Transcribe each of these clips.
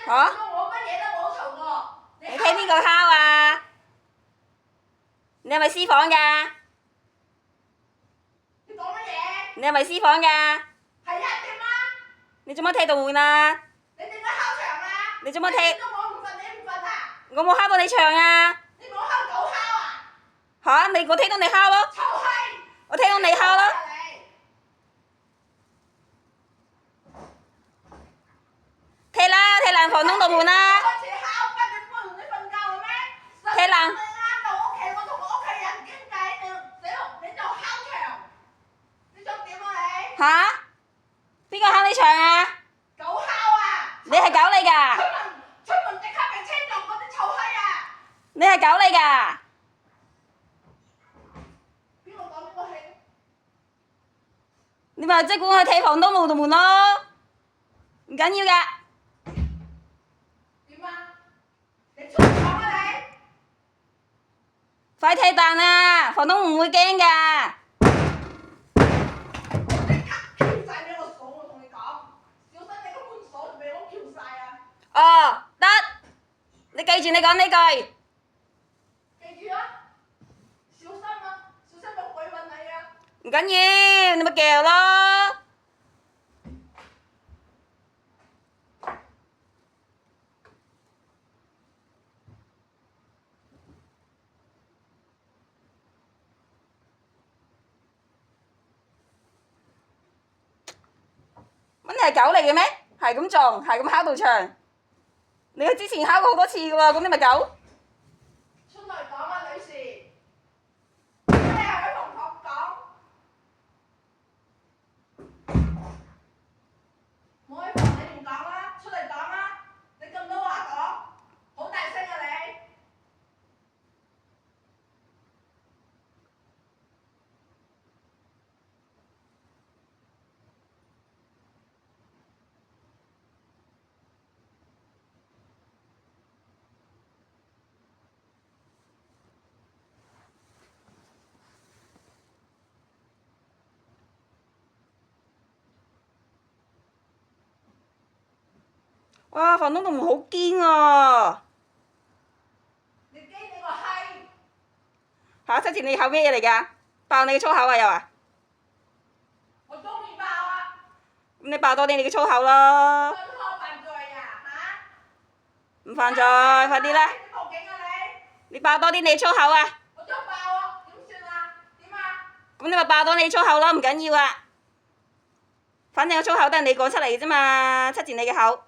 嚇？我乜嘢都冇嘈過。你聽邊個敲啊？你係咪私房㗎？你講乜嘢？你係咪私房㗎？係啊，點啊？你做乜踢到門啊？你點解敲牆啊？你做乜踢？你我唔瞓，你唔瞓啊？我冇敲到你牆啊！你冇敲狗敲啊？嚇！我聽到你敲咯，臭閪！我聽到你敲咯。踢啦！踢爛房東道門啦！開始敲，8點半你瞓覺啦咩？踢爛！你啱到屋企，我同我屋企人傾偈，你就敲牆，你想點啊你？嚇？邊個敲你牆啊？狗敲啊！你係狗嚟㗎？出門即刻俾車撞嗰啲臭閪啊！你係狗嚟㗎？邊個講邊個係？你咪即管去踢房東道門咯，唔緊要㗎。點啊？你出嚟講啊你！快踢彈啊！房東唔會驚㗎。你撬曬俾我鎖，我同你講，小心你個門鎖就俾我撬曬啊！哦，得，你記住你講呢句。記住啊！小心啊！小心有鬼揾你啊！唔緊要，你咪叫咯。乜你係狗嚟嘅咩？係咁撞，係咁敲到牆。你之前敲過好多次㗎喎，咁你咪狗？出嚟講啊，女士！你係咪同學講？我喺房你唔講啦，出嚟講啦！你咁多話講，好大聲啊你！哇！房東道門好堅啊！你基你個閪！嚇！七前你口咩嘢嚟㗎？爆你嘅粗口啊又啊！我中意爆啊！咁你爆多啲你嘅粗口咯。想我犯罪啊嚇！唔犯罪，快啲啦！你報警啊你！你爆多啲你嘅粗口啊！我想爆啊！點算啊？點啊？咁你咪爆多你粗口咯，唔緊要啊。反正個粗口都係你講出嚟嘅啫嘛，七前你嘅口。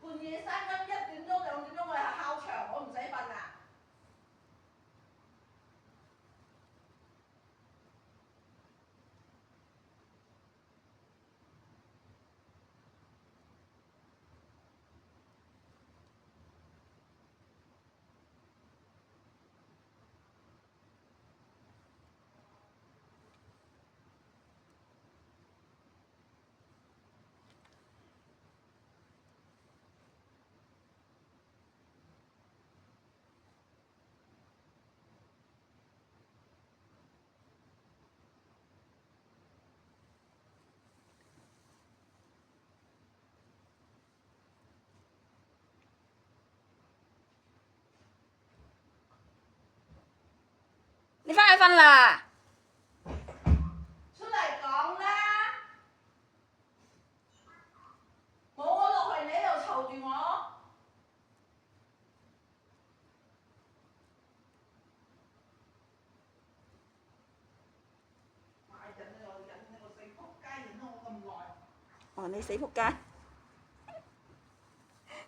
半夜3更1點鐘2點鐘我係敲牆，我唔使瞓啊！你翻去瞓啦。出嚟講啦！冇我落去，你喺度嘈住我。買緊呢個人呢個死仆街，忍咗我咁耐。哦，你死仆街！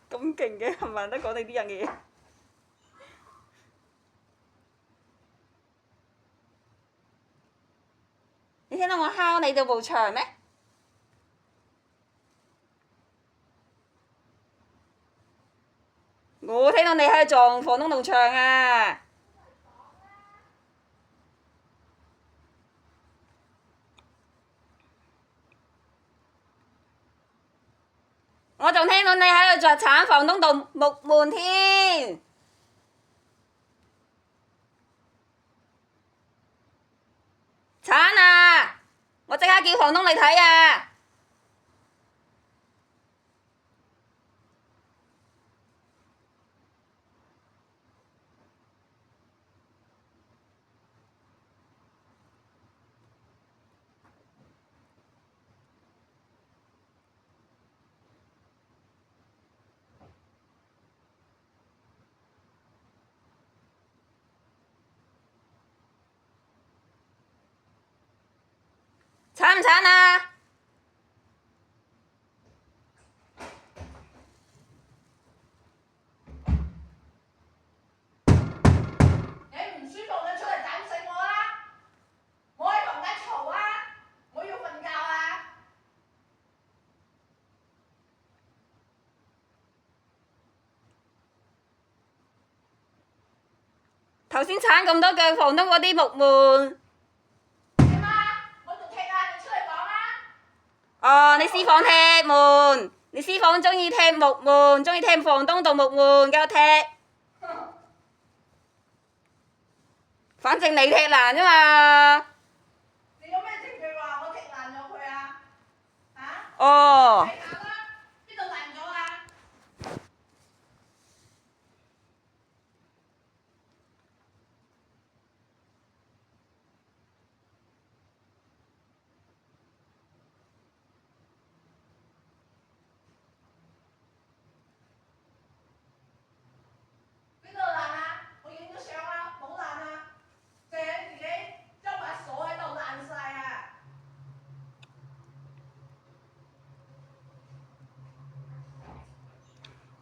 咁勁嘅，冚唪唥都講你啲人嘅嘢。你聽到我敲你度部牆咩？我聽到你喺度撞房東棟牆啊！我仲聽到你喺度鏟房東棟木門添。鏟啊！我即刻叫房東嚟睇啊！鏟唔鏟啊？你唔舒服你出嚟斬死我啦！我喺房間嘈啊！我要瞓覺啊！頭先鏟咁多腳房東嗰啲木門。點啊？我仲踢啊！你出嚟講啊！哦，你私房踢門，你私房中意踢木門，中意踢房東棟木門，夠踢。反正你踢爛啫嘛。你有咩證據話我踢爛咗佢啊？嚇？哦。睇下啦，邊度爛咗啊？邊度爛啊？我影咗相啦，冇爛啊！淨係自己將把鎖喺度爛晒啊！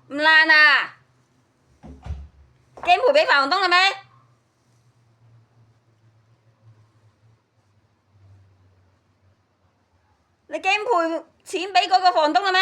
唔爛啊？驚賠俾房東啦咩？你驚賠錢俾嗰個房東啦咩？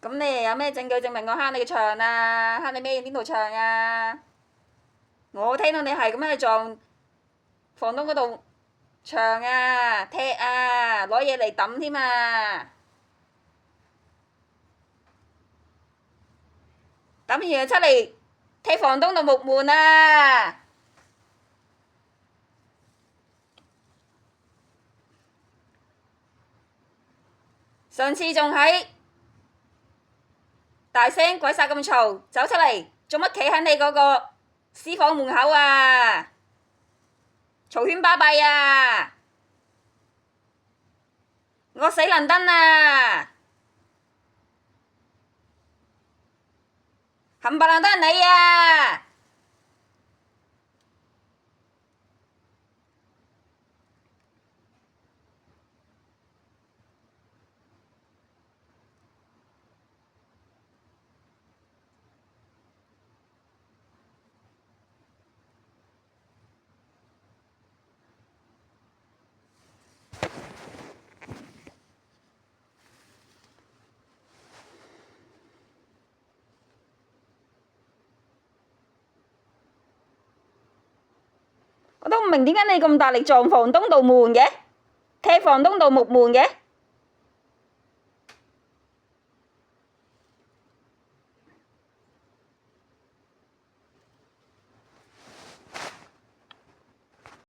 咁你又有咩證據證明我蝦你嘅牆啊？蝦你咩邊度牆啊？我聽到你係咁喺度撞房東嗰度牆啊、踢啊、攞嘢嚟抌添啊！抌完又出嚟踢房東度木門啊！上次仲喺大聲鬼殺咁嘈，走出嚟做乜企喺你嗰個私房門口啊？嘈喧巴閉啊！我死倫敦啊！冚唪唥都係你啊！我都唔明點解你咁大力撞房東道門嘅，踢房東道木門嘅。